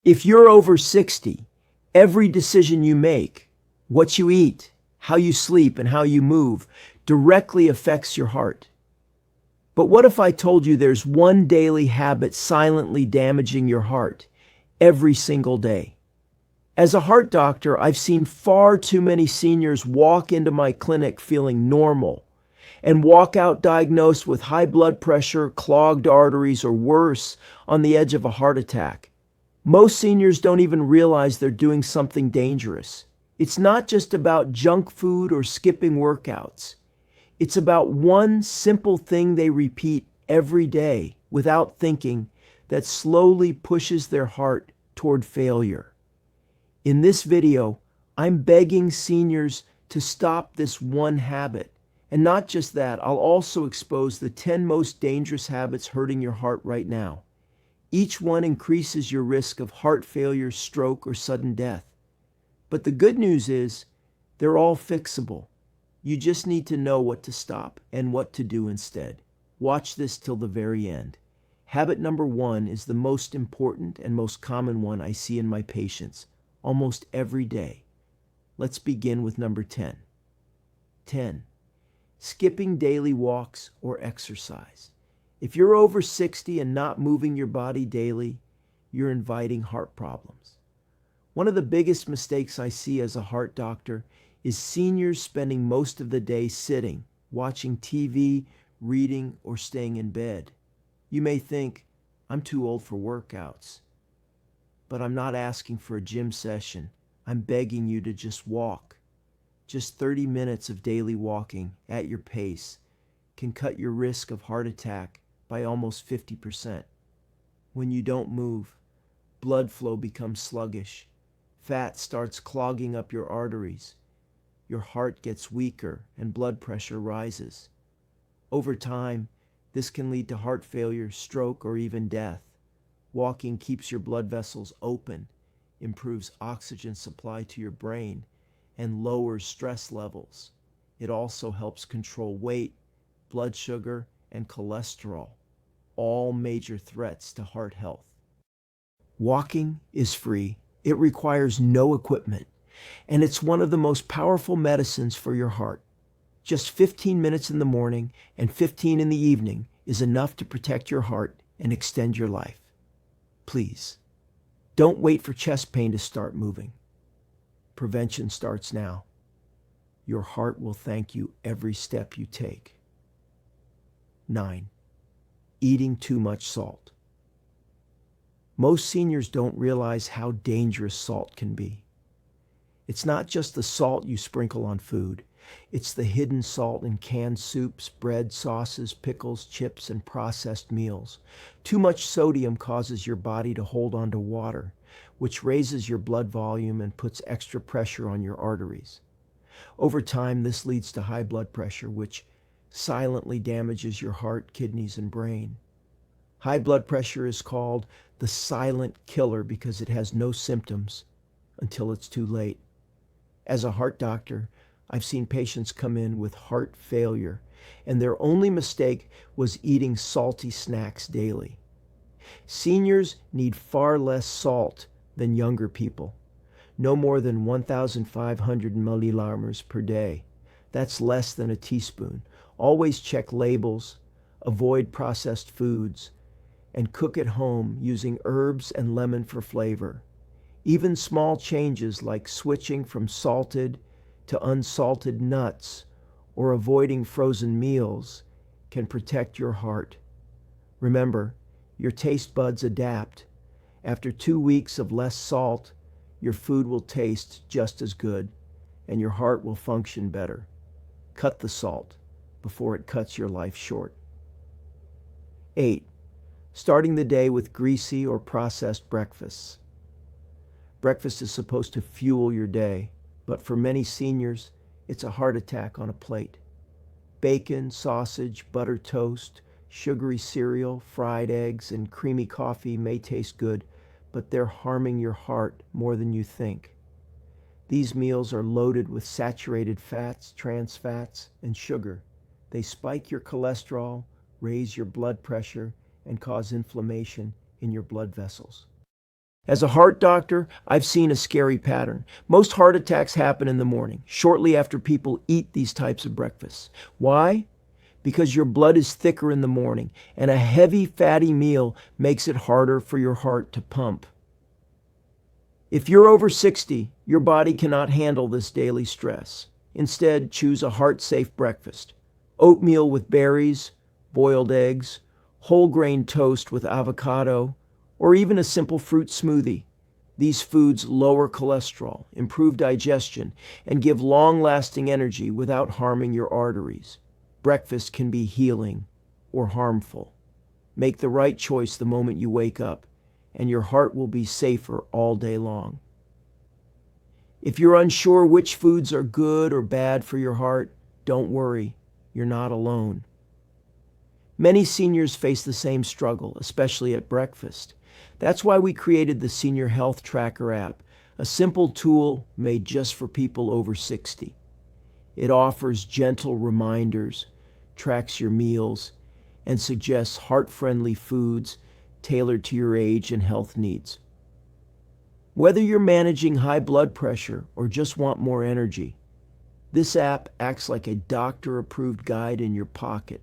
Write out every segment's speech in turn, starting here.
If you're over 60, every decision you make, what you eat, how you sleep, and how you move, directly affects your heart. But what if I told you there's one daily habit silently damaging your heart every single day? As a heart doctor, I've seen far too many seniors walk into my clinic feeling normal and walk out diagnosed with high blood pressure, clogged arteries, or worse, on the edge of a heart attack. Most seniors don't even realize they're doing something dangerous. It's not just about junk food or skipping workouts. It's about one simple thing they repeat every day without thinking that slowly pushes their heart toward failure. In this video, I'm begging seniors to stop this one habit. And not just that, I'll also expose the 10 most dangerous habits hurting your heart right now. Each one increases your risk of heart failure, stroke, or sudden death. But the good news is, they're all fixable. You just need to know what to stop and what to do instead. Watch this till the very end. Habit number 1 is the most important and most common one I see in my patients almost every day. Let's begin with number 10. 10. Skipping daily walks or exercise. If you're over 60 and not moving your body daily, you're inviting heart problems. One of the biggest mistakes I see as a heart doctor is seniors spending most of the day sitting, watching TV, reading, or staying in bed. You may think, I'm too old for workouts. But I'm not asking for a gym session. I'm begging you to just walk. Just 30 minutes of daily walking at your pace can cut your risk of heart attack by almost 50%. When you don't move, blood flow becomes sluggish. Fat starts clogging up your arteries. Your heart gets weaker and blood pressure rises. Over time, this can lead to heart failure, stroke, or even death. Walking keeps your blood vessels open, improves oxygen supply to your brain, and lowers stress levels. It also helps control weight, blood sugar, and cholesterol, all major threats to heart health. Walking is free. It requires no equipment, and it's one of the most powerful medicines for your heart. Just 15 minutes in the morning and 15 in the evening is enough to protect your heart and extend your life. Please, don't wait for chest pain to start moving. Prevention starts now. Your heart will thank you every step you take. 9. Eating too much salt. Most seniors don't realize how dangerous salt can be. It's not just the salt you sprinkle on food. It's the hidden salt in canned soups, bread, sauces, pickles, chips, and processed meals. Too much sodium causes your body to hold on to water, which raises your blood volume and puts extra pressure on your arteries. Over time, this leads to high blood pressure, which silently damages your heart, kidneys, and brain. High blood pressure is called the silent killer because it has no symptoms until it's too late. As a heart doctor, I've seen patients come in with heart failure, and their only mistake was eating salty snacks daily. Seniors need far less salt than younger people, no more than 1,500 milliliters per day. That's less than a teaspoon. Always check labels, avoid processed foods, and cook at home using herbs and lemon for flavor. Even small changes like switching from salted to unsalted nuts or avoiding frozen meals can protect your heart. Remember, your taste buds adapt. After 2 weeks of less salt, your food will taste just as good and your heart will function better. Cut the salt before it cuts your life short. 8. Starting the day with greasy or processed breakfasts. Breakfast is supposed to fuel your day, but for many seniors, it's a heart attack on a plate. Bacon, sausage, butter toast, sugary cereal, fried eggs, and creamy coffee may taste good, but they're harming your heart more than you think. These meals are loaded with saturated fats, trans fats, and sugar. They spike your cholesterol, raise your blood pressure, and cause inflammation in your blood vessels. As a heart doctor, I've seen a scary pattern. Most heart attacks happen in the morning, shortly after people eat these types of breakfasts. Why? Because your blood is thicker in the morning, and a heavy, fatty meal makes it harder for your heart to pump. If you're over 60, your body cannot handle this daily stress. Instead, choose a heart-safe breakfast. Oatmeal with berries, boiled eggs, whole grain toast with avocado, or even a simple fruit smoothie. These foods lower cholesterol, improve digestion, and give long-lasting energy without harming your arteries. Breakfast can be healing or harmful. Make the right choice the moment you wake up, and your heart will be safer all day long. If you're unsure which foods are good or bad for your heart, don't worry, you're not alone. Many seniors face the same struggle, especially at breakfast. That's why we created the Senior Health Tracker app, a simple tool made just for people over 60. It offers gentle reminders, tracks your meals, and suggests heart-friendly foods tailored to your age and health needs. Whether you're managing high blood pressure or just want more energy, this app acts like a doctor-approved guide in your pocket.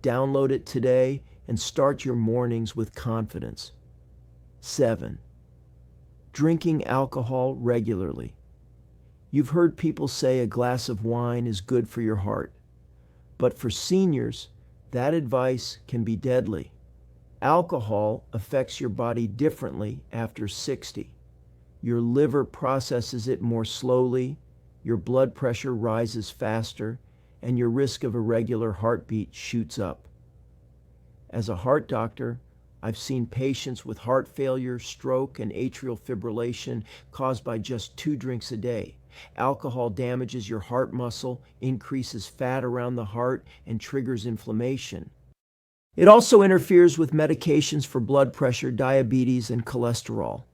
Download it today and start your mornings with confidence. 7. Drinking alcohol regularly. You've heard people say a glass of wine is good for your heart, but for seniors, that advice can be deadly. Alcohol affects your body differently after 60. Your liver processes it more slowly, your blood pressure rises faster, and your risk of irregular heartbeat shoots up. As a heart doctor, I've seen patients with heart failure, stroke, and atrial fibrillation caused by just 2 drinks a day. Alcohol damages your heart muscle, increases fat around the heart, and triggers inflammation. It also interferes with medications for blood pressure, diabetes, and cholesterol.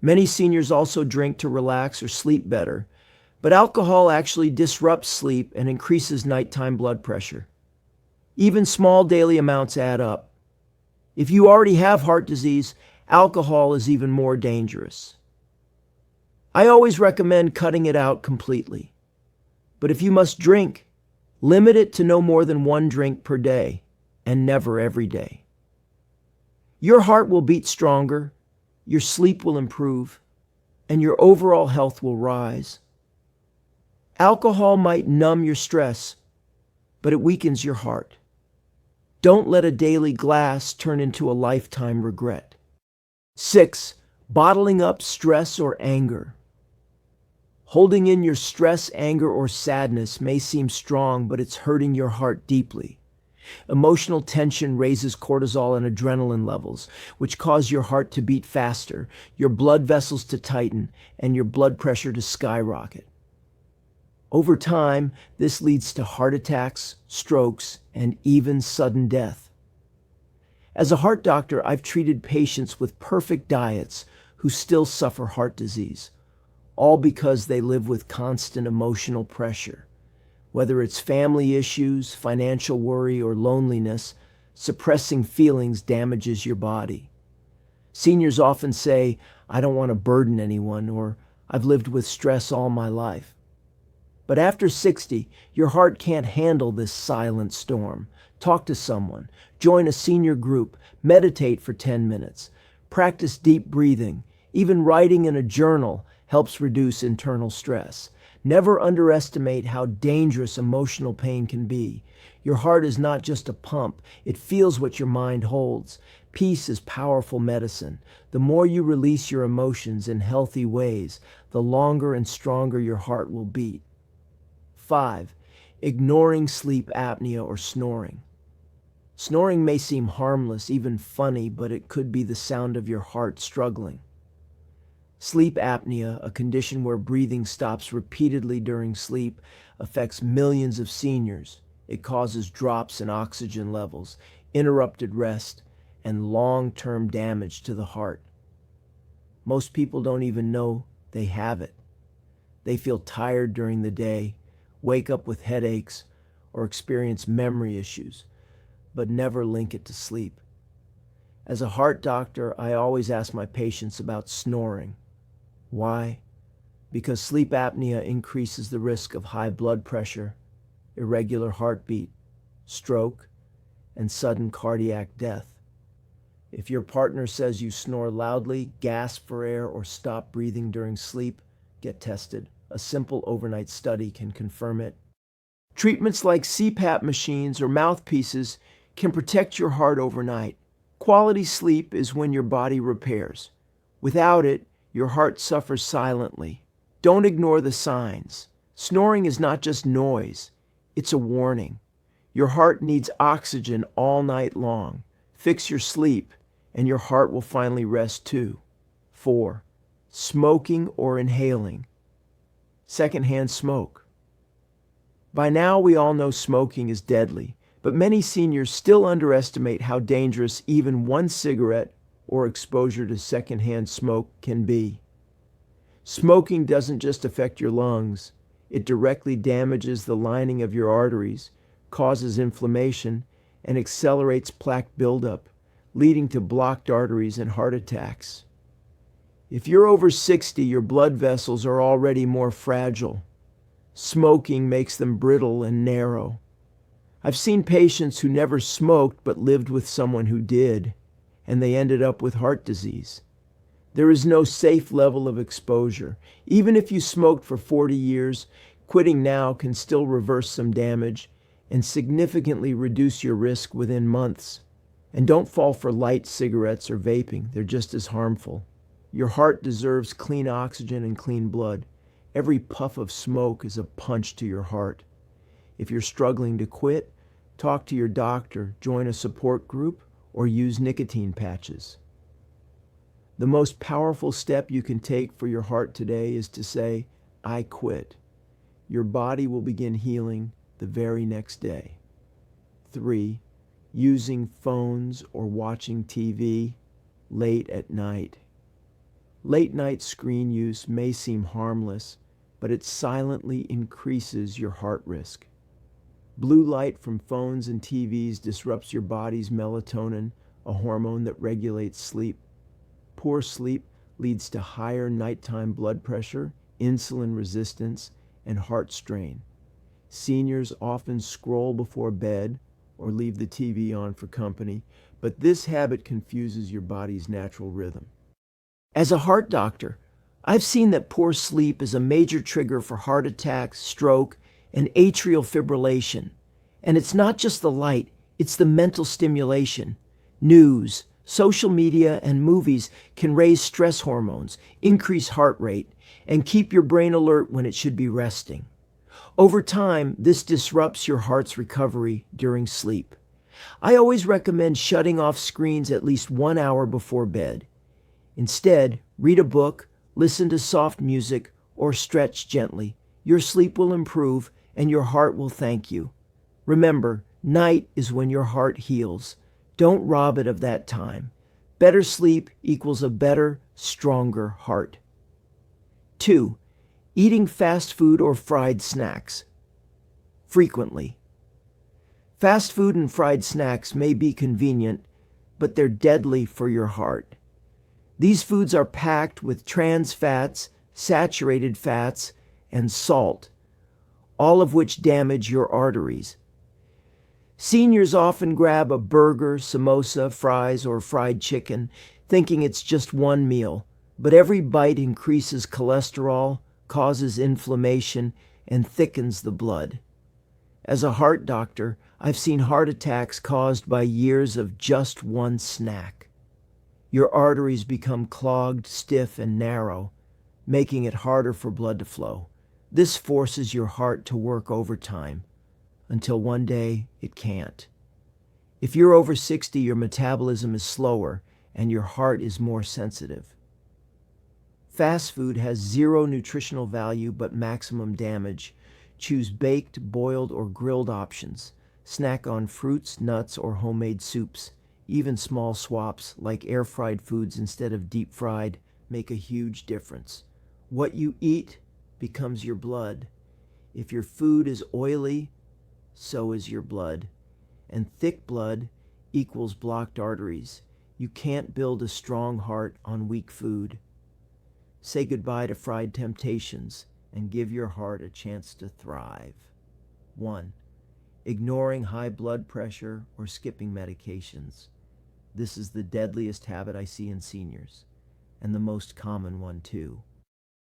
Many seniors also drink to relax or sleep better, but alcohol actually disrupts sleep and increases nighttime blood pressure. Even small daily amounts add up. If you already have heart disease, alcohol is even more dangerous. I always recommend cutting it out completely. But if you must drink, limit it to no more than 1 drink per day, and never every day. Your heart will beat stronger, your sleep will improve, and your overall health will rise. Alcohol might numb your stress, but it weakens your heart. Don't let a daily glass turn into a lifetime regret. 6. Bottling up stress or anger. Holding in your stress, anger, or sadness may seem strong, but it's hurting your heart deeply. Emotional tension raises cortisol and adrenaline levels, which cause your heart to beat faster, your blood vessels to tighten, and your blood pressure to skyrocket. Over time, this leads to heart attacks, strokes, and even sudden death. As a heart doctor, I've treated patients with perfect diets who still suffer heart disease, all because they live with constant emotional pressure. Whether it's family issues, financial worry, or loneliness, suppressing feelings damages your body. Seniors often say, "I don't want to burden anyone," or "I've lived with stress all my life." But after 60, your heart can't handle this silent storm. Talk to someone, join a senior group, meditate for 10 minutes, practice deep breathing. Even writing in a journal helps reduce internal stress. Never underestimate how dangerous emotional pain can be. Your heart is not just a pump, it feels what your mind holds. Peace is powerful medicine. The more you release your emotions in healthy ways, the longer and stronger your heart will beat. 5. Ignoring sleep apnea or snoring. Snoring may seem harmless, even funny, but it could be the sound of your heart struggling. Sleep apnea, a condition where breathing stops repeatedly during sleep, affects millions of seniors. It causes drops in oxygen levels, interrupted rest, and long-term damage to the heart. Most people don't even know they have it. They feel tired during the day, wake up with headaches, or experience memory issues, but never link it to sleep. As a heart doctor, I always ask my patients about snoring. Why? Because sleep apnea increases the risk of high blood pressure, irregular heartbeat, stroke, and sudden cardiac death. If your partner says you snore loudly, gasp for air, or stop breathing during sleep, get tested. A simple overnight study can confirm it. Treatments like CPAP machines or mouthpieces can protect your heart overnight. Quality sleep is when your body repairs. Without it, your heart suffers silently. Don't ignore the signs. Snoring is not just noise, it's a warning. Your heart needs oxygen all night long. Fix your sleep, and your heart will finally rest too. 4. Smoking or inhaling. Secondhand smoke. By now, we all know smoking is deadly, but many seniors still underestimate how dangerous even one cigarette or exposure to secondhand smoke can be. Smoking doesn't just affect your lungs, it directly damages the lining of your arteries, causes inflammation, and accelerates plaque buildup, leading to blocked arteries and heart attacks. If you're over 60, your blood vessels are already more fragile. Smoking makes them brittle and narrow. I've seen patients who never smoked but lived with someone who did, and they ended up with heart disease. There is no safe level of exposure. Even if you smoked for 40 years, quitting now can still reverse some damage and significantly reduce your risk within months. And don't fall for light cigarettes or vaping. They're just as harmful. Your heart deserves clean oxygen and clean blood. Every puff of smoke is a punch to your heart. If you're struggling to quit, talk to your doctor, join a support group, or use nicotine patches. The most powerful step you can take for your heart today is to say, I quit. Your body will begin healing the very next day. 3. Using phones or watching TV late at night. Late night screen use may seem harmless, but it silently increases your heart risk. Blue light from phones and TVs disrupts your body's melatonin, a hormone that regulates sleep. Poor sleep leads to higher nighttime blood pressure, insulin resistance, and heart strain. Seniors often scroll before bed or leave the TV on for company, but this habit confuses your body's natural rhythm. As a heart doctor, I've seen that poor sleep is a major trigger for heart attacks, stroke, and atrial fibrillation. And it's not just the light, it's the mental stimulation. News, social media, and movies can raise stress hormones, increase heart rate, and keep your brain alert when it should be resting. Over time, this disrupts your heart's recovery during sleep. I always recommend shutting off screens at least 1 hour before bed. Instead, read a book, listen to soft music, or stretch gently. Your sleep will improve and your heart will thank you. Remember, night is when your heart heals. Don't rob it of that time. Better sleep equals a better, stronger heart. 2. Eating fast food or fried snacks frequently. Fast food and fried snacks may be convenient, but they're deadly for your heart. These foods are packed with trans fats, saturated fats, and salt, all of which damage your arteries. Seniors often grab a burger, samosa, fries, or fried chicken, thinking it's just one meal, but every bite increases cholesterol, causes inflammation, and thickens the blood. As a heart doctor, I've seen heart attacks caused by years of just one snack. Your arteries become clogged, stiff, and narrow, making it harder for blood to flow. This forces your heart to work overtime until one day it can't. If you're over 60, your metabolism is slower and your heart is more sensitive. Fast food has zero nutritional value but maximum damage. Choose baked, boiled, or grilled options. Snack on fruits, nuts, or homemade soups. Even small swaps, like air-fried foods instead of deep-fried, make a huge difference. What you eat becomes your blood. If your food is oily, so is your blood. And thick blood equals blocked arteries. You can't build a strong heart on weak food. Say goodbye to fried temptations and give your heart a chance to thrive. 1. Ignoring high blood pressure or skipping medications. This is the deadliest habit I see in seniors, and the most common one too.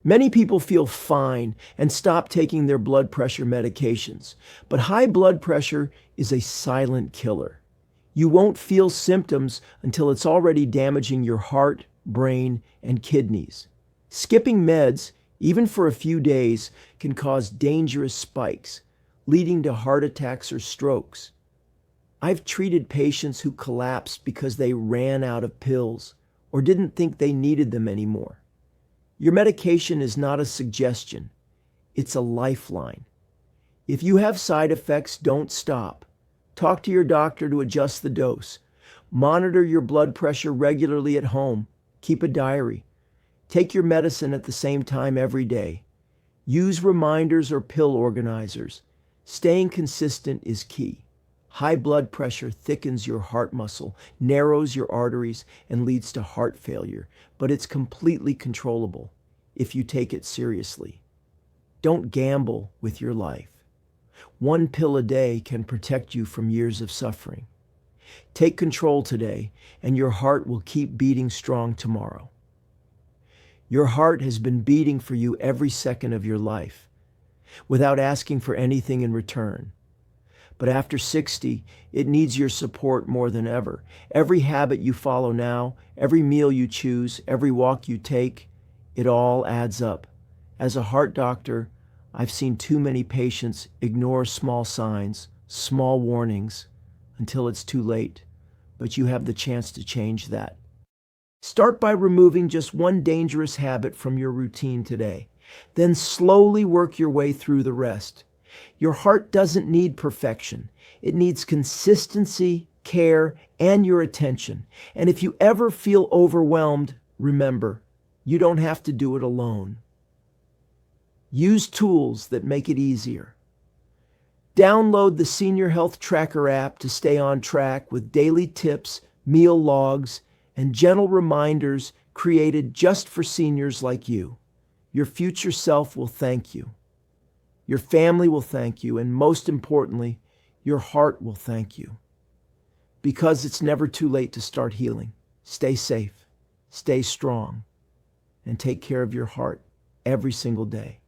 Many people feel fine and stop taking their blood pressure medications, but high blood pressure is a silent killer. You won't feel symptoms until it's already damaging your heart, brain, and kidneys. Skipping meds, even for a few days, can cause dangerous spikes, leading to heart attacks or strokes. I've treated patients who collapsed because they ran out of pills or didn't think they needed them anymore. Your medication is not a suggestion, it's a lifeline. If you have side effects, don't stop. Talk to your doctor to adjust the dose. Monitor your blood pressure regularly at home. Keep a diary. Take your medicine at the same time every day. Use reminders or pill organizers. Staying consistent is key. High blood pressure thickens your heart muscle, narrows your arteries, and leads to heart failure, but it's completely controllable if you take it seriously. Don't gamble with your life. 1 pill a day can protect you from years of suffering. Take control today, and your heart will keep beating strong tomorrow. Your heart has been beating for you every second of your life, without asking for anything in return. But after 60, it needs your support more than ever. Every habit you follow now, every meal you choose, every walk you take, it all adds up. As a heart doctor, I've seen too many patients ignore small signs, small warnings, until it's too late. But you have the chance to change that. Start by removing just one dangerous habit from your routine today. Then slowly work your way through the rest. Your heart doesn't need perfection. It needs consistency, care, and your attention. And if you ever feel overwhelmed, remember, you don't have to do it alone. Use tools that make it easier. Download the Senior Health Tracker app to stay on track with daily tips, meal logs, and gentle reminders created just for seniors like you. Your future self will thank you. Your family will thank you, and most importantly, your heart will thank you. Because it's never too late to start healing. Stay safe, stay strong, and take care of your heart every single day.